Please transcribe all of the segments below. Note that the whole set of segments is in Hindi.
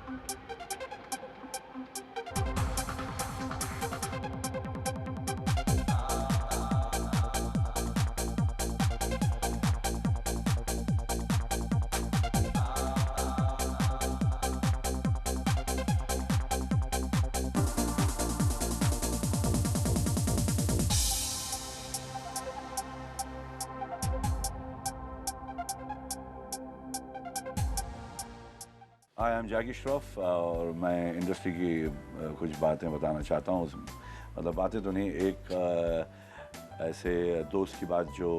आई एम जैकी श्रॉफ और मैं इंडस्ट्री की कुछ बातें बताना चाहता हूँ। मतलब बातें तो नहीं, एक ऐसे दोस्त की बात जो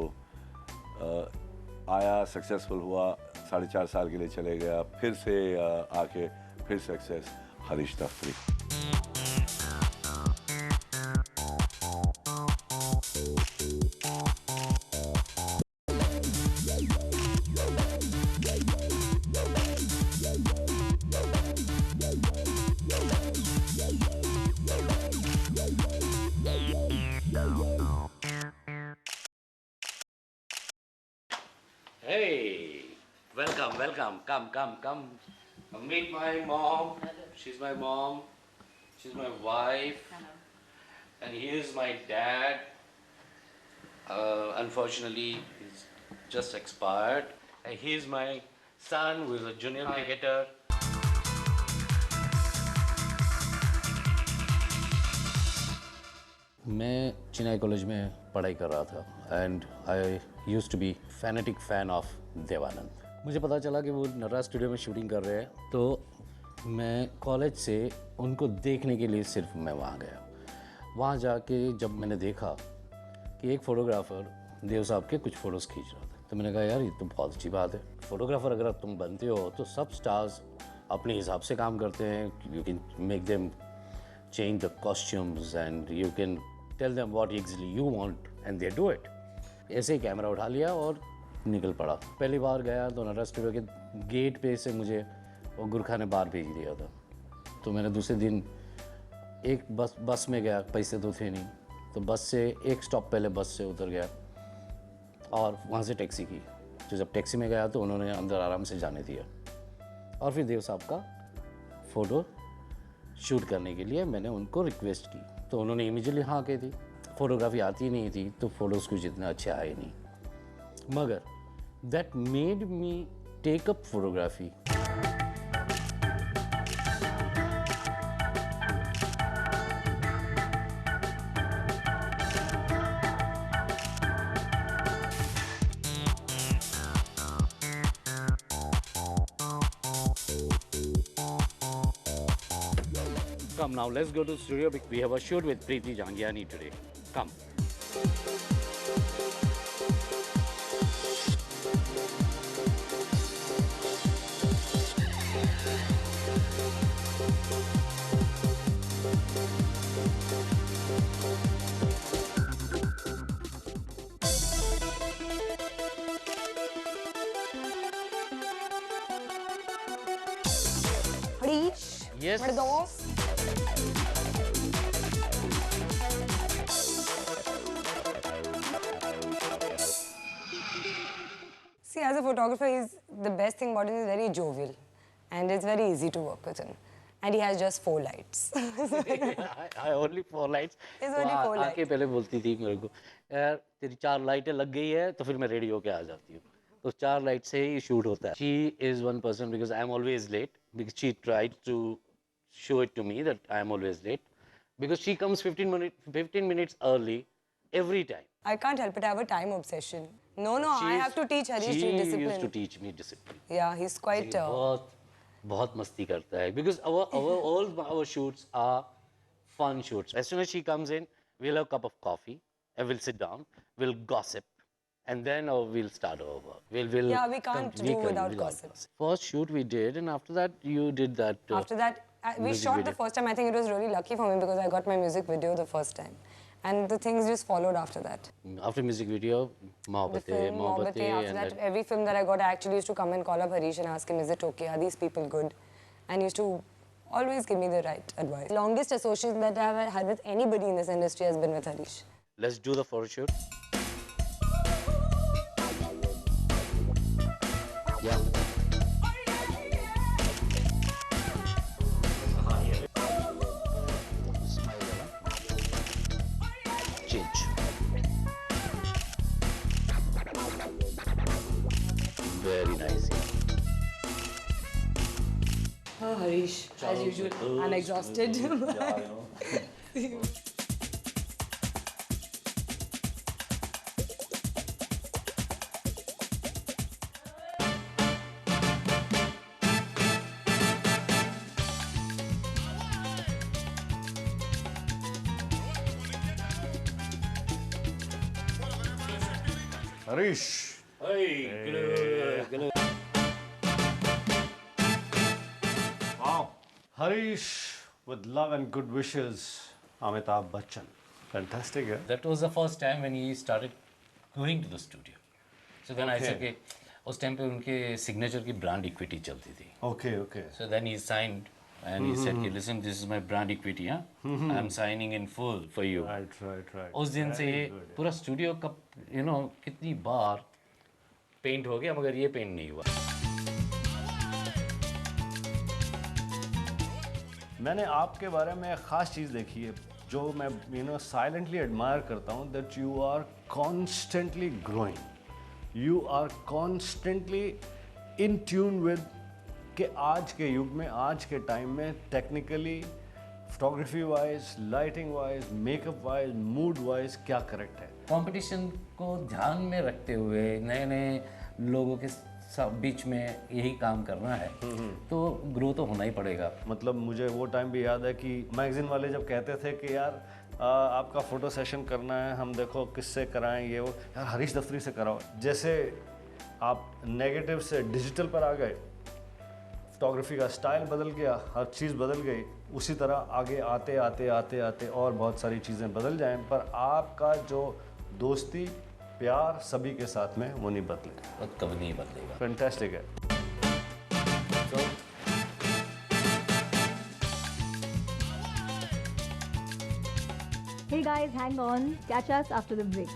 आया, सक्सेसफुल हुआ, 4.5 साल के लिए चले गया, फिर से आके फिर सक्सेस, हरीश दफ्तरी। Hey, welcome, welcome. Come. Meet my mom. She's my mom. She's my wife. Hello. And here's my dad. Unfortunately, he's just expired. And here's my son, who is a junior cricketer. मैं चेन्नई कॉलेज में पढ़ाई कर रहा था and I used to be fanatic fan of Devanand. मुझे पता चला कि वो नटराज स्टूडियो में शूटिंग कर रहे हैं, तो मैं कॉलेज से उनको देखने के लिए सिर्फ मैं वहाँ गया। वहाँ जाके जब मैंने देखा कि एक फ़ोटोग्राफ़र देव साहब के कुछ फ़ोटोज़ खींच रहा था, तो मैंने कहा यार ये तो बहुत अच्छी बात है। फ़ोटोग्राफ़र अगर तुम बनते हो तो सब स्टार्स अपने हिसाब से काम करते हैं। You can make them change the costumes and you can tell them what exactly you want and they do it. ऐसे ही कैमरा उठा लिया और निकल पड़ा। पहली बार गया तो नटराज स्टूडियो के गेट पे से मुझे वो गुरखा ने बाहर भेज दिया था। तो मैंने दूसरे दिन एक बस में गया, पैसे तो थे नहीं, तो बस से एक स्टॉप पहले बस से उतर गया और वहाँ से टैक्सी की। तो जब टैक्सी में गया तो उन्होंने अंदर आराम से जाने दिया और फिर देव साहब का फ़ोटो शूट करने के लिए मैंने उनको रिक्वेस्ट की, तो उन्होंने इमीडिएटली हाँ कही थी। फ़ोटोग्राफी आती नहीं थी तो फ़ोटोज़ कुछ इतने अच्छे आए नहीं, मगर that made me take up photography. Come now, let's go to the studio. We have a shoot with Preeti Jangiani today. Come. Harish, Yes. मेरे दोस्त। See, as a photographer, the best thing about him is very jovial, and it's very easy to work with him. And he has just 4 lights. I only 4 lights. It's only 4 lights. आके पहले बोलती थी मेरे को, यार तेरी 4 लाइटें लग गई है तो फिर मैं रेडी होके आ जाती हूँ। तो 4 लाइट से ही शूट होता है। She is one person because I am always late, because she tried to show it to me that I am always late, because she comes 15 minutes early every time. I can't help it. I have a time obsession. No, I have to teach Harish She discipline. used to teach me discipline. Yeah, he's quite. बहुत मस्ती करता है, because all our shoots are fun shoots. As soon as she comes in, we'll have a cup of coffee and we'll sit down, we'll gossip, and then we'll start over. Yeah, we can't do without gossip. First shoot we did, and after that you did that. After that, we music shot video. the first time. I think it was really lucky for me because I got my music video the first time. And the things just followed after that. After music video, The Mohabbatein, film, Mohabbatein, after and that, then every film that I got, I actually used to come and call up Harish and ask him, is it okay? Are these people good? And he used to always give me the right advice. Longest association that I've had with anybody in this industry has been with Harish. let's do the photo shoot. Yeah. Oh, Harish, as usual, unexhausted. Harish. Wow. Harish with love and good wishes. Amitabh Bachchan. Fantastic, yeah? That was the first time when he started going to the studio. So then I said, okay, उस टाइम पे उनके सिग्नेचर की ब्रांड इक्विटी चलती थी. Okay, okay. So then he signed and he said, okay, listen, this is my brand equity, huh? I'm signing in full for you. Right. उस दिन से ये पूरा स्टूडियो का कितनी बार पेंट हो गया मगर ये पेंट नहीं हुआ. मैंने आपके बारे में एक ख़ास चीज़ देखी है जो मैं साइलेंटली एडमायर करता हूँ that you are constantly growing, you are constantly in tune with कि आज के युग में, आज के टाइम में technically, photography wise, lighting wise, makeup wise, mood wise क्या करेक्ट है. कंपटीशन को ध्यान में रखते हुए नए नए लोगों के सब बीच में यही काम करना है तो ग्रो तो होना ही पड़ेगा. मतलब मुझे वो टाइम भी याद है कि मैगज़ीन वाले जब कहते थे कि यार आपका फ़ोटो सेशन करना है, हम देखो किससे कराएं, ये वो, यार हरीश दफ्तरी से कराओ. जैसे आप नेगेटिव से डिजिटल पर आ गए, फोटोग्राफी का स्टाइल बदल गया, हर चीज़ बदल गई, उसी तरह आगे आते आते आते आते और बहुत सारी चीज़ें बदल जाएं, पर आपका जो दोस्ती प्यार सभी के साथ में वो नहीं बदलेगा. वो कभी नहीं बदलेगा. फैंटास्टिक है. Hey guys, hang on. Catch us after the break.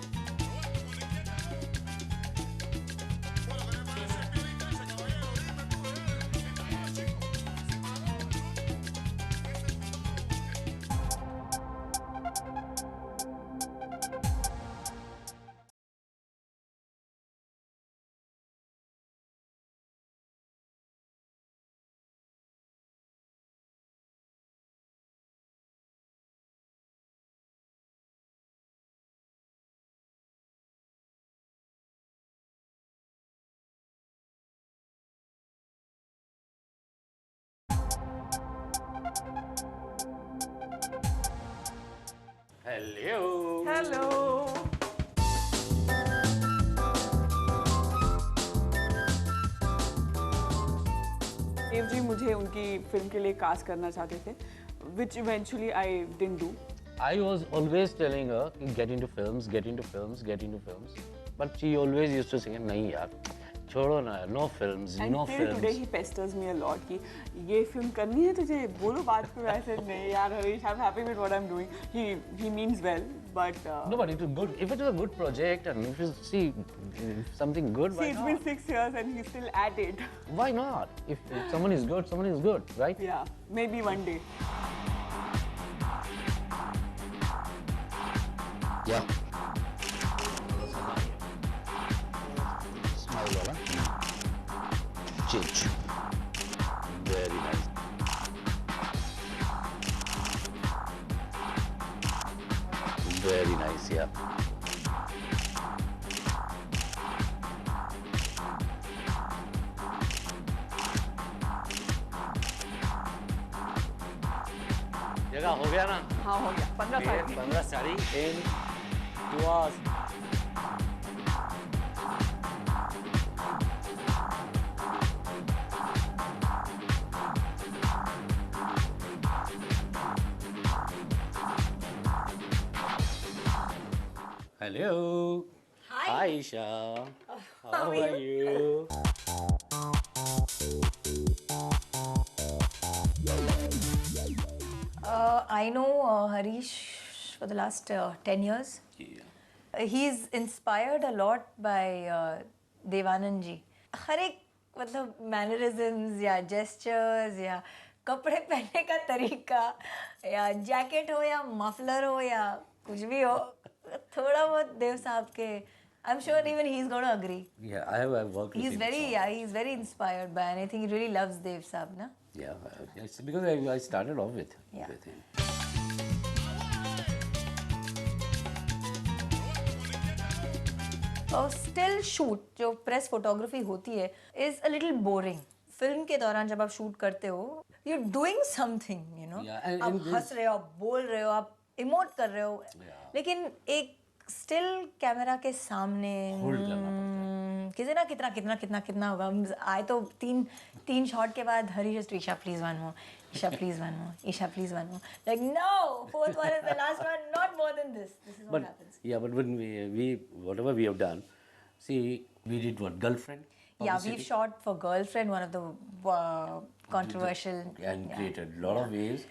Hello. Hello. Dev ji मुझे उनकी फिल्म के लिए कास्ट करना चाहते थे, which eventually I didn't do. I was always telling her get into films, get into films, get into films. But she always used to say नहीं यार छोड़ो ना, no films, And no till films. today he pesters me a lot कि ये फिल्म करनी है तुझे, बोलो बात पे. वैसे नहीं यार Harish, I'm happy with what I'm doing. He means well, but No, but it was good. If it was a good project and if you see something good, why see, it's not? been 6 years and he's still at it. Why not? If someone is good, someone is good, right? Yeah, maybe one day. Yeah. Smile wala. Change. Very nice. Very nice, yeah. जगह हो गया ना? हाँ हो गया. 15 साल की. 15 sari in 2 hours. Hello. Hi, Isha. How are you? I know Harish for the last 10 years. Yeah. He's inspired a lot by Devanand ji. हर एक मतलब मैनरिज्म्स या जेस्चर्स या कपड़े पहनने का तरीका या जैकेट हो या मफलर हो या कुछ भी हो, थोड़ा बहुत देव साहब के I'm sure even he's going to agree. Yeah, I've worked with He's him. very, yeah, he's very inspired by, and I think he really loves Dev Saab, na? Yeah, it's because I started off with Yeah. him. Still shoot जो प्रेस फोटोग्राफी होती है is a little boring. Film के दौरान जब आप शूट करते हो you doing something, you know, Yeah, and आप this- हंस रहे हो, आप बोल रहे हो, आप इमोट कर रहे हो, लेकिन एक स्टिल कैमरा के सामने Hold करना पड़ता किसी ना कितना कितना कितना कितना होगा. आए तो तीन शॉट के बाद हरी just Isha please one more, Isha please one more, Isha please one more, like no, fourth one is the last one, not more than this is what But happens. yeah, but when we whatever we have done, see, we did what, Girlfriend? Yeah, we've Publicity, shot for Girlfriend, one of the controversial. and yeah. created a lot of waves.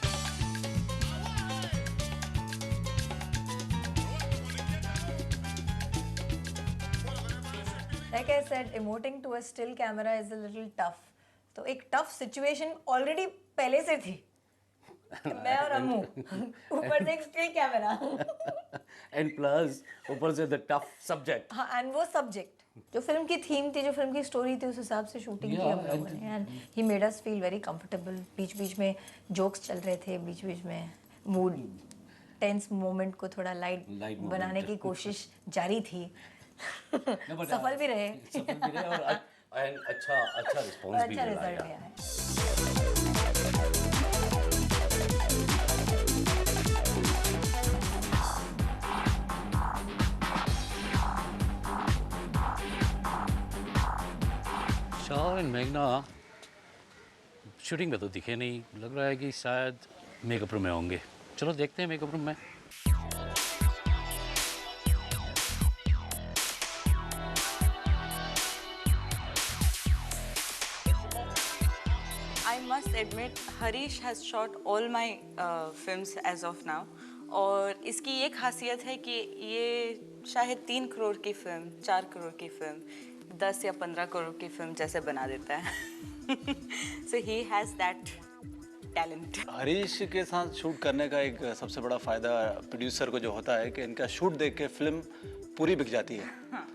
Like I said, emoting to a still camera is a little tough. तो एक tough situation already पहले से थी. मैं और अम्मू ऊपर से एक still camera. And plus, ऊपर से the tough subject. हाँ, and वो subject जो फिल्म की थीम थी, जो फिल्म की स्टोरी थी, उस हिसाब से शूटिंग की हम लोगों ने. And he made us feel very comfortable. बीच-बीच में jokes चल रहे थे, बीच-बीच में mood tense moment को थोड़ा light Light बनाने moment. की कोशिश जारी थी. No, but, सफल भी रहे. सफल भी रहे और अच्छा response और भी अच्छा मिला. Result yeah. भी आया. शाह एंड मेघना शूटिंग में तो दिखे नहीं. लग रहा है कि शायद मेकअप रूम में होंगे. चलो देखते हैं मेकअप रूम में. I must admit, Harish has shot all my films as of now. और इसकी एक खासियत है कि ये शायद 3 करोड़ की फिल्म, 4 करोड़ की फिल्म, 10 या 15 करोड़ की फिल्म जैसे बना देता है. So he has that talent. Harish के साथ शूट करने का एक सबसे बड़ा फ़ायदा प्रोड्यूसर को जो होता है कि इनका शूट देख के फिल्म पूरी बिक जाती है. हाँ.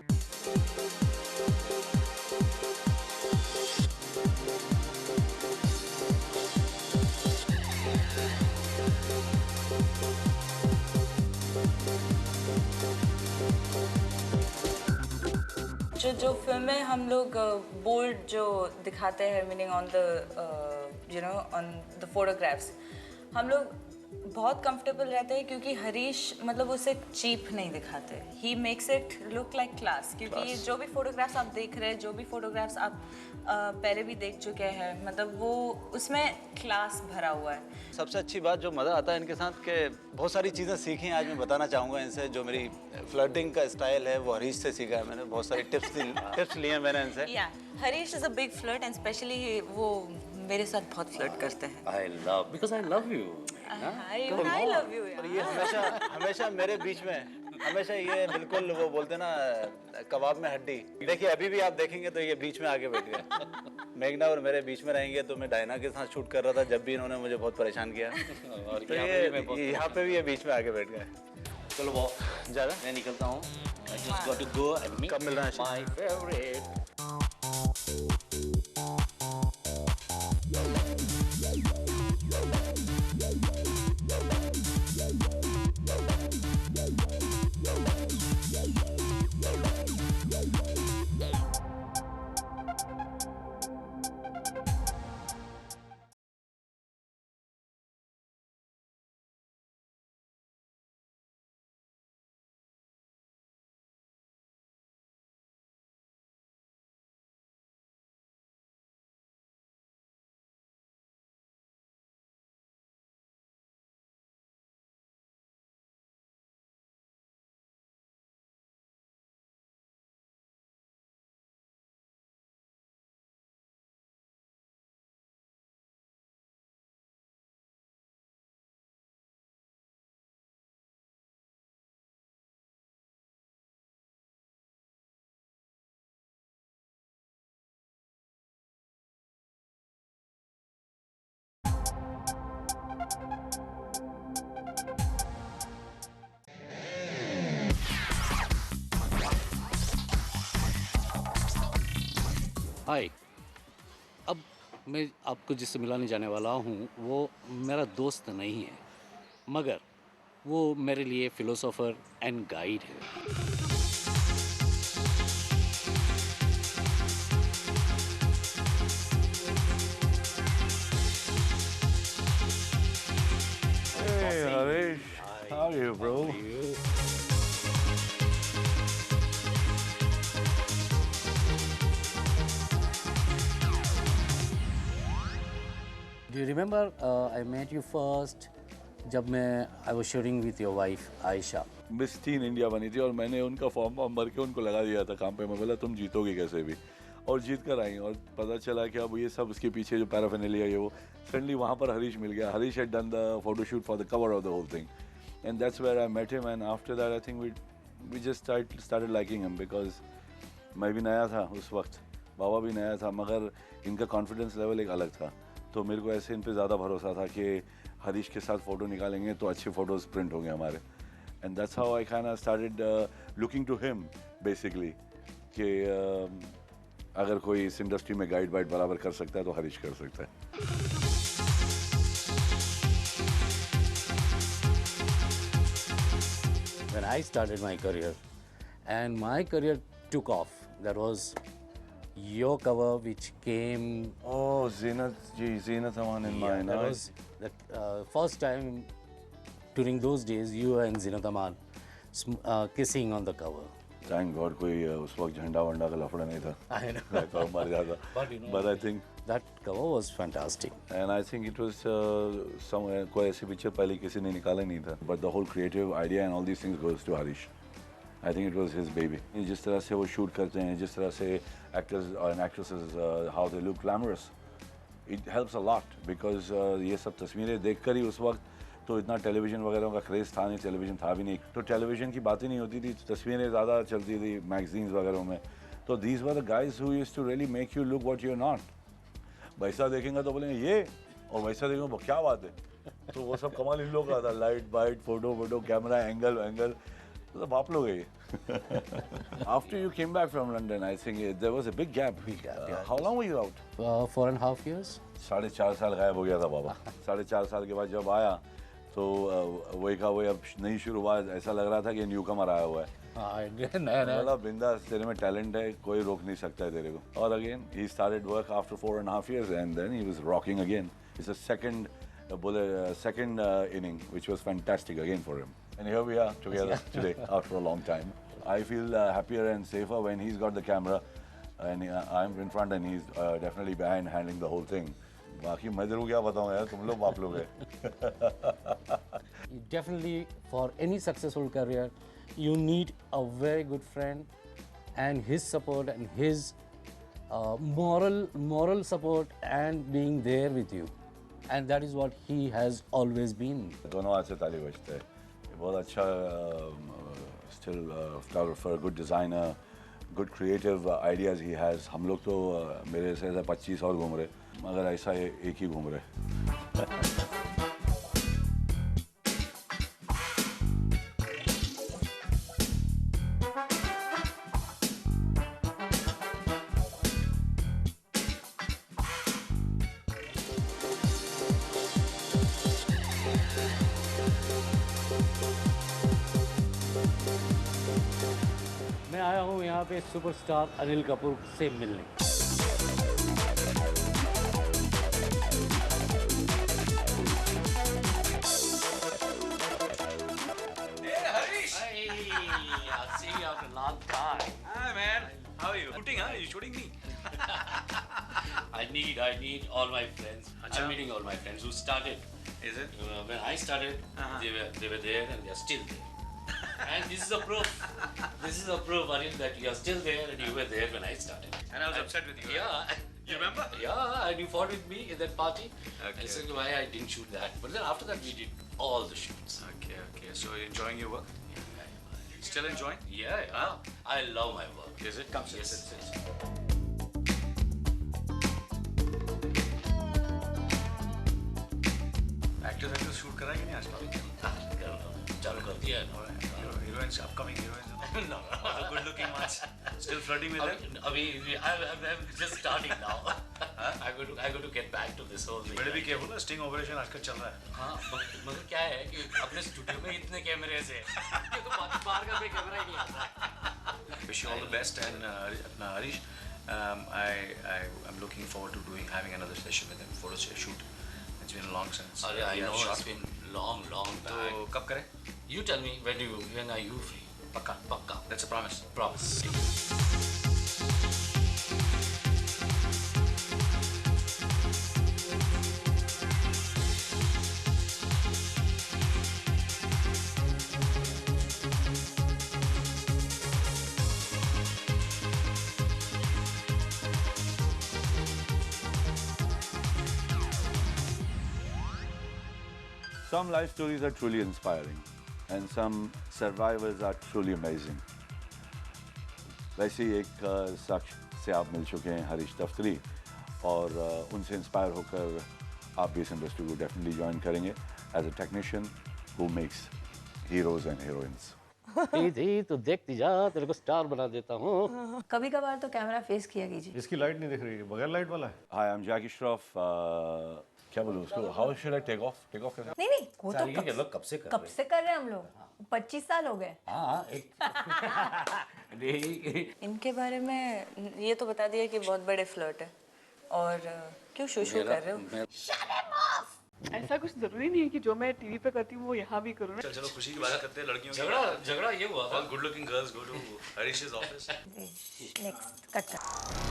जो फिल्में हम लोग बोल्ड जो दिखाते हैं, meaning on the you know on the photographs, हम लोग बहुत कंफर्टेबल रहते हैं क्योंकि हरीश मतलब उसे चीप नहीं दिखाते. He makes it look like class. क्योंकि जो भी फोटोग्राफ्स आप देख रहे हैं, जो भी फोटोग्राफ्स आप पहले भी देख चुके हैं, मतलब वो उसमें क्लास भरा हुआ है. सबसे अच्छी बात जो मज़ा आता है इनके साथ कि बहुत सारी चीज़ें सीखी हैं. आज मैं बताना चाहूँगा इनसे. जो मेरी फ्लर्टिंग का स्टाइल है वो हरीश से सीखा है मैंने. बहुत सारी टिप्स लिए हैं मैंने इनसे. या Harish is a big flirt and specially वो मेरे साथ बहुत फ्लर्ट करते हैं. Because I love you. I love you. और ये हमेशा मेरे बीच में हमेशा ये बिल्कुल वो बोलते ना कबाब में हड्डी. देखिए अभी भी आप देखेंगे तो ये बीच में आके बैठ गए. मेघना और मेरे बीच में रहेंगे. तो मैं डायना के साथ शूट कर रहा था जब भी इन्होंने मुझे बहुत परेशान किया. तो ये यहाँ पे भी ये बीच में आके बैठ गए. चलो वो ज़्यादा मैं निकलता हूँ. I just got to go and meet कब मिल रहा है? my favorite. हाय, अब मैं आपको जिससे मिलाने जाने वाला हूँ वो मेरा दोस्त नहीं है, मगर वो मेरे लिए फिलोसोफर एंड गाइड है। Hey, Harish. How are you, bro? Do you remember I met you first जब मैं I was shooting with your wife Ayesha. Miss tin India बनी थी और मैंने उनका फॉर्म भर के उनको लगा दिया था काम पे। मैं बोला तुम जीतोगे कैसे भी, और जीत कर आई। और पता चला कि अब ये सब उसके पीछे जो पैराफिनेलिया है वो सडनली वहाँ पर हरीश मिल गया। Harish had done the photo shoot for the cover of the whole thing and that's where I met him and after that I think we just started liking him because मैं भी नया था उस वक्त, बाबा भी नया था, मगर इनका कॉन्फिडेंस लेवल एक अलग था। तो मेरे को ऐसे इन पे ज़्यादा भरोसा था कि हरीश के साथ फ़ोटो निकालेंगे तो अच्छे फ़ोटोज़ प्रिंट होंगे हमारे। And that's how I kind of started looking to him basically कि अगर कोई इस इंडस्ट्री में गाइड वाइड बराबर कर सकता है तो हरीश कर सकता है। When I started my career and my career took off, that was your cover which came. Oh, Zinat Aman in mine. That was the first time during those days you were and Zinat Aman kissing on the cover. Thank God कोई उस वक्त झंडा वंडा का लफड़ा नहीं था। I know. मैं तो मर जाता। But I think that cover was fantastic. And I think it was somewhere कोई ऐसी पिक्चर पहले किसी ने निकाला नहीं था। But the whole creative idea and all these things goes to Harish. I think it was his baby. जिस तरह से वो शूट करते हैं, जिस तरह से actors and actresses how they look glamorous, it helps a lot because ये सब तस्वीरें देखकर ही उस वक्त तो इतना टेलीविजन वगैरह का क्रेज़ था नहीं, टेलीविजन था भी नहीं, तो टेलीविजन की बातें नहीं होती थी, तस्वीरें ज़्यादा चलती थी मैगजीन्स वगैरह में। तो these were the guys who used to really make you look what you're not. वैसा देखेंगे तो बोलेंगे ये, और वैसा देखेंगे वो क्या बात है। तो वो सब कमाल इन लोगों का था, light white photo camera angle तो आप लोग है। After you came back from London, I think there was a big gap. How long were you out? 4.5 years. 4.5 साल गायब हो गया था बाबा। 4.5 साल के बाद जब आया तो वही का वही अब नई शुरुआत, ऐसा लग रहा था कि न्यू कमर आया हुआ है। बोला बिंदास, तेरे में टैलेंट है, कोई रोक नहीं सकता है तेरे को। और again he started work after 4.5 years and then he was rocking again. It's a second inning which was fantastic again for him. And here we are together today after a long time. I feel happier and safer when he's got the camera and I'm in front and he's definitely behind handling the whole thing. बाकी मैं जरूर क्या बताऊँ यार, तुम लोग बाप लोग हैं। Definitely for any successful career, you need a very good friend and his support and his moral support and being there with you. And that is what he has always been. दोनों हाथ से ताली बजते हैं। बहुत अच्छा still photographer, good designer, good creative ideas he has. हम लोग तो मेरे से 25 और घूम रहे, मगर ऐसा एक ही घूम रहे। मैं आया हूँ यहाँ पे सुपरस्टार अनिल कपूर से मिलने। I've seen you after a long time. Hi man, how are you? Shooting, huh? You shooting me? I need all my friends. I'm meeting all my friends who started. Is it? When I started, they were there and they are still there. And this is a proof. This is a proof, Anil, that you are still there and you were there when I started. And I was upset with you. Yeah. Right? You remember? Yeah, and you fought with me in that party. Okay, I said why I didn't shoot that. But then after that, we did all the shoots. Okay. So you're enjoying your work? Still enjoying? Yeah. I love my work. Is it? Come sit. Yes. Actors shoot कराएंगे नहीं आज? चालू कर दिया है। Heroines, upcoming heroines. No, The good-looking ones. Still flirting with them. अभी I'm just starting now. I got to get back to this whole thing. Better be careful. ना sting operation आजकल चल रहा है. हाँ, मगर क्या है कि अपने स्टूडियो में इतने कैमरे से ये तो बाहर का कोई कैमरा ही नहीं आता। Wish you all the best and अपना Harish, I'm looking forward to having another session with him, photo shoot. It's been long since. अरे I we have know shot. it's been long back. तो कब करें? You tell me when are you free? पक्का. That's a promise. Promise. Some life stories are truly inspiring and some survivors are truly amazing. वैसे ही एक शख्स से आप मिल चुके हैं, हरीश दफ्तरी, और उनसे इंस्पायर होकर आप भी इस इंडस्ट्री को डेफिनेटली ज्वाइन करेंगे as a technician who makes heroes and heroines. थी तो देखती जा, तेरे को स्टार बना देता हूँ। कभी कभार तो कैमरा फेस किया कीजिए। इसकी लाइट नहीं दिख रही है, बगैर लाइट वाला है। Hi, I am Jackie Shroff. क्या बोलूँ उसको? How should I take off कैसे? नहीं वो तो कब से कर कब से कर रहे हैं हम लोग, 25 साल हो गए। हाँ एक इनके बारे में ये तो बता दिया कि बहुत बड़े फ्लर्ट है, और क्यों शू कर रहे हो? ऐसा कुछ जरूरी नहीं है कि जो मैं टीवी पे करती हूँ वो यहाँ भी करूँ ना। चलो खुशी की बात करते हैं लड़कियों की। झगड़ा ये हुआ था। All good-looking girls go to Harish's office. Next cut कर।